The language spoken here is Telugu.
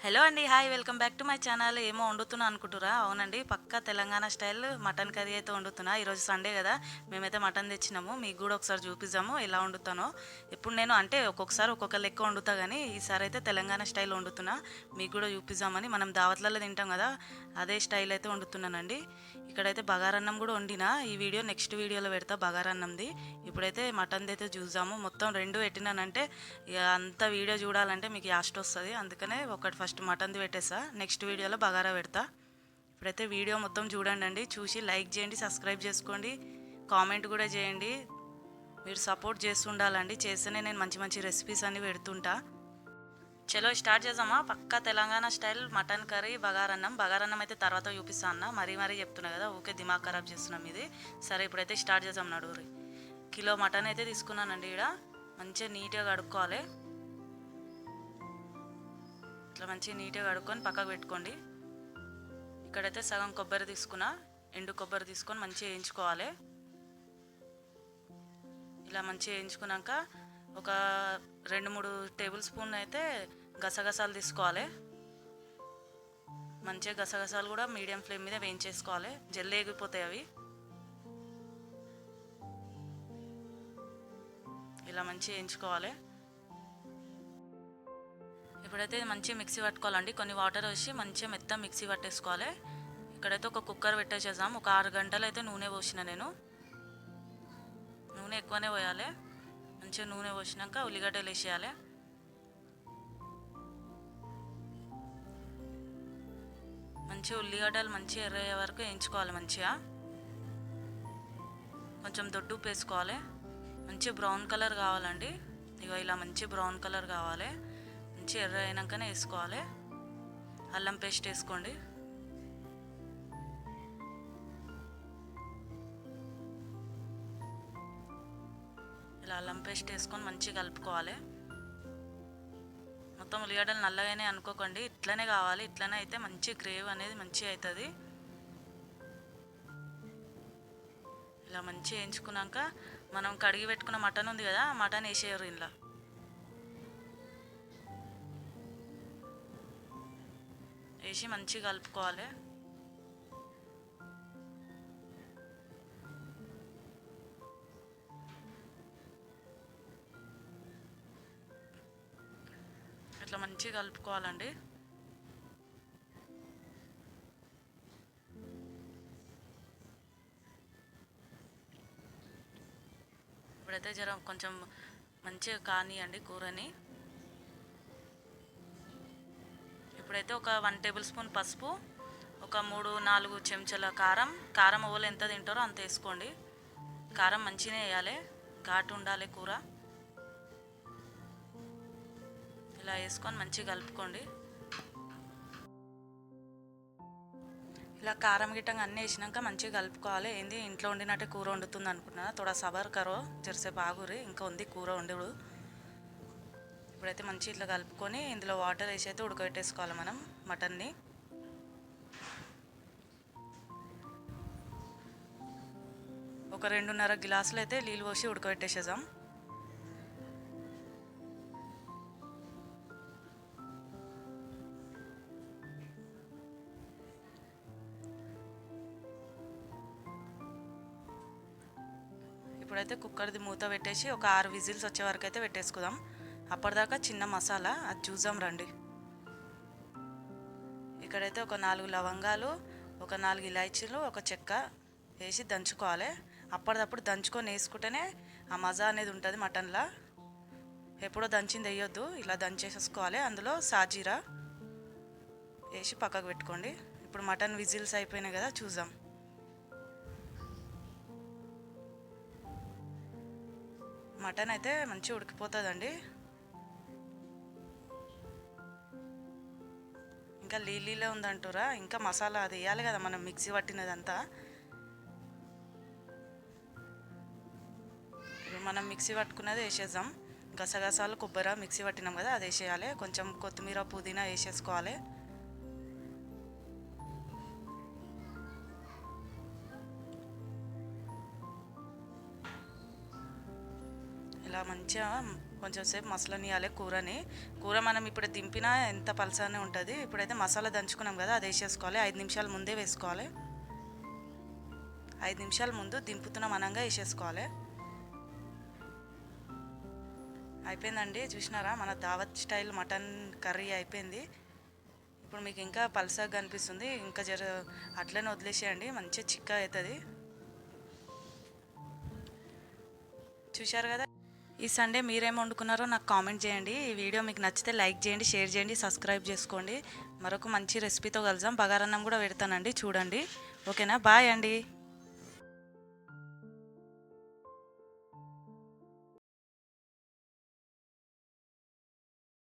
హలో అండి. Hi. Welcome back to my channel. ఏమో వండుతున్నా అనుకుంటుర్రా? అవునండి. పక్కా తెలంగాణ స్టైల్ మటన్ కర్రీ అయితే వండుతున్నా. ఈరోజు సండే కదా! మేమైతే మటన్ తెచ్చినాము. మీకు కూడా ఒకసారి చూపిద్దాము ఎలా వండుతానో. ఇప్పుడు నేను అంటే ఒక్కొక్కసారి ఒక్కొక్క లెక్క వండుతా కానీ ఈసారి అయితే తెలంగాణ స్టైల్ వండుతున్నా. మీకు కూడా చూపిద్దామని. మనం దావత్లలో తింటాం కదా! అదే స్టైల్ అయితే వండుతున్నానండి. ఇక్కడైతే బగారన్నం కూడా వండినా. ఈ వీడియో నెక్స్ట్ వీడియోలో పెడతా బగారన్నంది. ఇప్పుడైతే మటన్ది అయితే చూద్దాము. మొత్తం రెండు పెట్టినానంటే ఇక అంత వీడియో చూడాలంటే మీకు యాస్ట్ వస్తుంది. అందుకనే ఒకటి ఫస్ట్ మటన్ది పెట్టేస్తా, నెక్స్ట్ వీడియోలో బగారా పెడతా. ఇప్పుడైతే వీడియో మొత్తం చూడండి, చూసి లైక్ చేయండి, సబ్స్క్రైబ్ చేసుకోండి, కామెంట్ కూడా చేయండి. మీరు సపోర్ట్ చేస్తుండాలండి, చేస్తేనే నేను మంచి మంచి రెసిపీస్ అన్ని పెడుతుంటా. చలో స్టార్ట్ చేద్దామా? పక్కా తెలంగాణ స్టైల్ మటన్ కర్రీ బగారన్నం. బగారన్నం అయితే తర్వాత చూపిస్తా అన్న, మరీ చెప్తున్నా కదా, ఊకే దిమాగ్ ఖరాబ్ చేస్తున్నాం ఇది. సరే ఇప్పుడైతే స్టార్ట్ చేద్దాం. నడుగురి కిలో మటన్ అయితే తీసుకున్నానండి. ఇక్కడ మంచిగా నీట్గా కడుక్కోవాలి. ఇట్లా మంచిగా నీట్గా కడుక్కొని పక్కకు పెట్టుకోండి. ఇక్కడైతే సగం కొబ్బరి తీసుకున్నా, ఎండు కొబ్బరి తీసుకొని మంచిగా వేయించుకోవాలి. ఇలా మంచిగా వేయించుకున్నాక ఒక 2-3 టేబుల్ స్పూన్ అయితే గసగసాలు తీసుకోవాలి. మంచిగా గసగసాలు కూడా మీడియం ఫ్లేమ్ మీద వేయించేసుకోవాలి, జల్లి ఎగిపోతాయి అవి. ఇలా మంచిగా వేయించుకోవాలి. ఇప్పుడైతే మంచిగా మిక్సీ పట్టుకోవాలండి. కొన్ని వాటర్ వేసి మంచిగా మెత్తం మిక్సీ పట్టేసుకోవాలి. ఇక్కడైతే ఒక కుక్కర్ పెట్టేసేద్దాం. ఒక 6 గంటలు అయితే నూనె పోసిన నేను. నూనె ఎక్కువనే పోయాలి. మంచిగా నూనె పోసినాక ఉల్లిగడ్డలు వేసేయాలి. మంచిగా ఉల్లిగడ్డలు మంచిగా ఎర్రయ్యే వరకు వేయించుకోవాలి. మంచిగా కొంచెం దొడ్డు ఉప్పు వేసుకోవాలి. మంచి బ్రౌన్ కలర్ కావాలండి. ఇగో ఇలా మంచి బ్రౌన్ కలర్ కావాలి. మంచి ఎర్ర అయినాకనే వేసుకోవాలి. అల్లం పేస్ట్ వేసుకోండి. ఇలా అల్లం పేస్ట్ వేసుకొని మంచిగా కలుపుకోవాలి. మొత్తం ఉల్లిగడ్డలు నల్లగానే అనుకోకండి, ఇట్లనే కావాలి. ఇట్లనే అయితే మంచి గ్రేవీ అనేది మంచిగా అవుతుంది. ఇలా మంచిగా వేయించుకున్నాక మనం కడిగి పెట్టుకున్న మటన్ ఉంది కదా, మటన్ వేసేయారు. ఇలా వేసి మంచిగా కలుపుకోవాలి. ఇట్లా మంచిగా కలుపుకోవాలండి. ఇప్పుడైతే కొంచెం మంచిగా కానియండి కూరని. ఇప్పుడైతే ఒక 1 టేబుల్ స్పూన్ పసుపు, ఒక 3-4 చెంచాల కారం ఓలు ఎంత తింటారో అంత వేసుకోండి. కారం మంచిగా వేయాలి, ఘాటు ఉండాలి కూర. ఇలా వేసుకొని మంచిగా కలుపుకోండి. ఇలా కారం గిట్టంగా అన్నీ వేసినాక మంచిగా కలుపుకోవాలి. ఏంది ఇంట్లో వండినట్టే కూర వండుతుంది అనుకున్నా, తోడా సబర్ కరో జరసేపు ఆగురి, ఇంకా ఉంది కూర వండుడు. ఇప్పుడైతే మంచిగా ఇట్లా కలుపుకొని ఇందులో వాటర్ వేసి అయితే ఉడకబెట్టేసుకోవాలి మనం మటన్ని. ఒక 2.5 గ్లాసులు అయితే నీళ్ళు పోసి ఉడకబెట్టేసేద్దాం. ఇప్పుడైతే కుక్కర్ది మూత పెట్టేసి ఒక 6 విజిల్స్ వచ్చే వరకు అయితే పెట్టేసుకుందాం. అప్పటిదాకా చిన్న మసాలా అది చూద్దాం రండి. ఇక్కడైతే ఒక 4 లవంగాలు, ఒక 4 ఇలాచీలు, ఒక చెక్క వేసి దంచుకోవాలి. అప్పటిదప్పుడు దంచుకొని వేసుకుంటేనే ఆ మజా అనేది ఉంటుంది మటన్లో. ఎప్పుడో దంచింది వేయొద్దు, ఇలా దంచేసేసుకోవాలి. అందులో సాజీరా వేసి పక్కకు పెట్టుకోండి. ఇప్పుడు మటన్ విజిల్స్ అయిపోయినాయి కదా, చూద్దాం. మటన్ అయితే మంచిగా ఉడికిపోతుందండి. ఇంకా నీళ్ళలో ఉందంటారా, ఇంకా మసాలా అది వేయాలి కదా మనం మిక్సీ పట్టినదంతా. ఇప్పుడు మనం మిక్సీ పట్టుకున్నది వేసేద్దాం. గసగసాలు కొబ్బరి మిక్సీ పట్టినాం కదా, అది వేసేయాలి. కొంచెం కొత్తిమీర పుదీనా వేసేసుకోవాలి. ఇలా మంచిగా కొంచెం సేపు మసలనియాలి కూరని. కూర మనం ఇప్పుడు దింపినా ఎంత పలసానే ఉంటుంది. ఇప్పుడైతే మసాలా దంచుకున్నాం కదా, అది వేసేసుకోవాలి. 5 నిమిషాల ముందే వేసుకోవాలి. 5 నిమిషాల ముందు దింపుతున్నాం అనంగా వేసేసుకోవాలి. అయిపోయిందండి, చూసినారా మన దావత్ స్టైల్ మటన్ కర్రీ అయిపోయింది. ఇప్పుడు మీకు ఇంకా పల్సగా కనిపిస్తుంది, ఇంకా జర అట్లనే వదిలేసేయండి, మంచిగా చిక్క అవుతుంది. చూశారు కదా. ఈ సండే మీరేం వండుకున్నారో నాకు కామెంట్ చేయండి. ఈ వీడియో మీకు నచ్చితే లైక్ చేయండి, షేర్ చేయండి, సబ్స్క్రైబ్ చేసుకోండి. మరొక మంచి రెసిపీతో కలుద్దాం. బగారన్నం కూడా పెడతానండి, చూడండి. ఓకేనా, బాయ్ అండి.